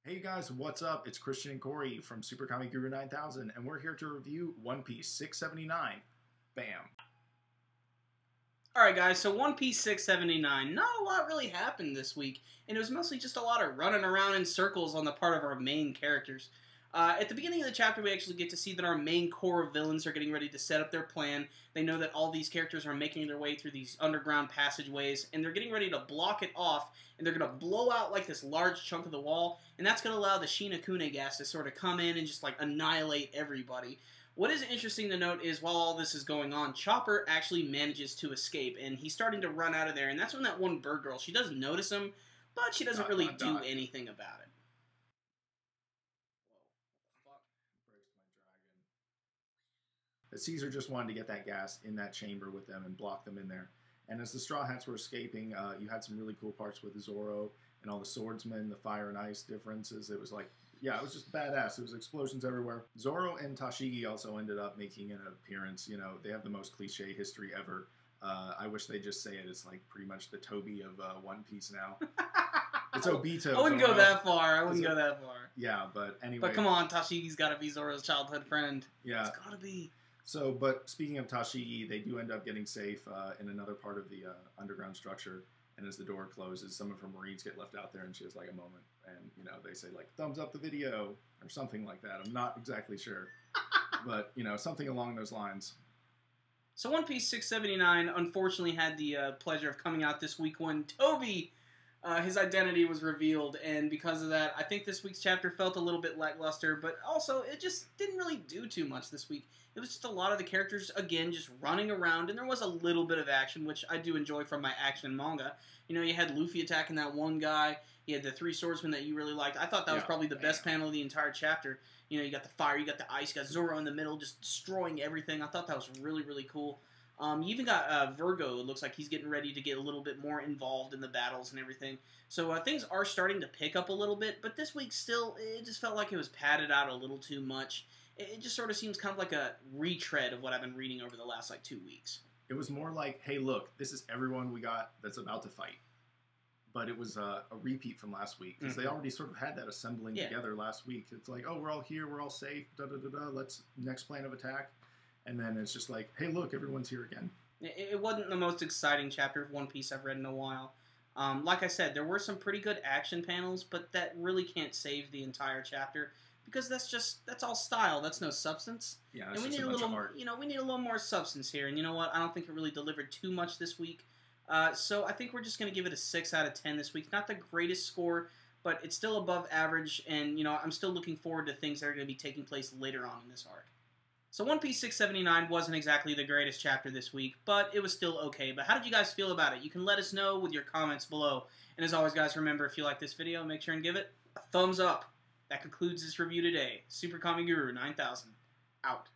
Hey guys, what's up? It's Christian and Corey from SuperKamiGuru9000, and we're here to review One Piece 679. Bam. Alright guys, so One Piece 679, not a lot really happened this week, and it was mostly just a lot of running around in circles on the part of our main characters. At the beginning of the chapter, we actually get to see that our main core of villains are getting ready to set up their plan. They know that all these characters are making their way through these underground passageways, and they're getting ready to block it off, and they're going to blow out like this large chunk of the wall, and that's going to allow the Shinakune gas to sort of come in and just like annihilate everybody. What is interesting to note is while all this is going on, Chopper actually manages to escape, and he's starting to run out of there, and that's when that one bird girl, she does notice him, but she doesn't really do anything about it. Caesar just wanted to get that gas in that chamber with them and block them in there. And as the Straw Hats were escaping, you had some really cool parts with Zoro and all the swordsmen, the fire and ice differences. It was like, yeah, it was just badass. There was explosions everywhere. Zoro and Tashigi also ended up making an appearance. You know, they have the most cliche history ever. I wish they'd just say it. It's like pretty much the Toby of One Piece now. It's Obito. I wouldn't go that far. I wouldn't go that far. Yeah, but anyway. But come on, Tashigi's got to be Zoro's childhood friend. Yeah. It's got to be. So, but speaking of Tashigi, they do end up getting safe in another part of the underground structure. And as the door closes, some of her Marines get left out there, and she has like a moment. And, you know, they say like, thumbs up the video, or something like that. I'm not exactly sure. But, you know, something along those lines. So One Piece 679 unfortunately had the pleasure of coming out this week when Toby, his identity was revealed, and because of that, I think this week's chapter felt a little bit lackluster, but also it just didn't really do too much this week. It was just a lot of the characters, again, just running around, and there was a little bit of action, which I do enjoy from my action manga. You know, you had Luffy attacking that one guy, you had the three swordsmen that you really liked. I thought that was probably the best panel of the entire chapter. You know, you got the fire, you got the ice, you got Zoro in the middle just destroying everything. I thought that was really, really cool. You even got Virgo. It looks like he's getting ready to get a little bit more involved in the battles and everything. So things are starting to pick up a little bit, but this week still, it just felt like it was padded out a little too much. It just sort of seems kind of like a retread of what I've been reading over the last, like, 2 weeks. It was more like, hey, look, this is everyone we got that's about to fight. But it was a repeat from last week, because they already sort of had that assembling together last week. It's like, oh, we're all here, we're all safe, da-da-da-da, let's, next plan of attack. And then it's just like, hey, look, everyone's here again. It wasn't the most exciting chapter of One Piece I've read in a while. Like I said, there were some pretty good action panels, but that really can't save the entire chapter, because that's all style. That's no substance. Yeah, and we need a little, we need a little more substance here. And you know what? I don't think it really delivered too much this week. So I think we're just going to give it a 6 out of 10 this week. Not the greatest score, but it's still above average. And, you know, I'm still looking forward to things that are going to be taking place later on in this arc. So One Piece 679 wasn't exactly the greatest chapter this week, but it was still okay. But how did you guys feel about it? You can let us know with your comments below. And as always, guys, remember, if you like this video, make sure and give it a thumbs up. That concludes this review today. SuperKamiGuru9000, out.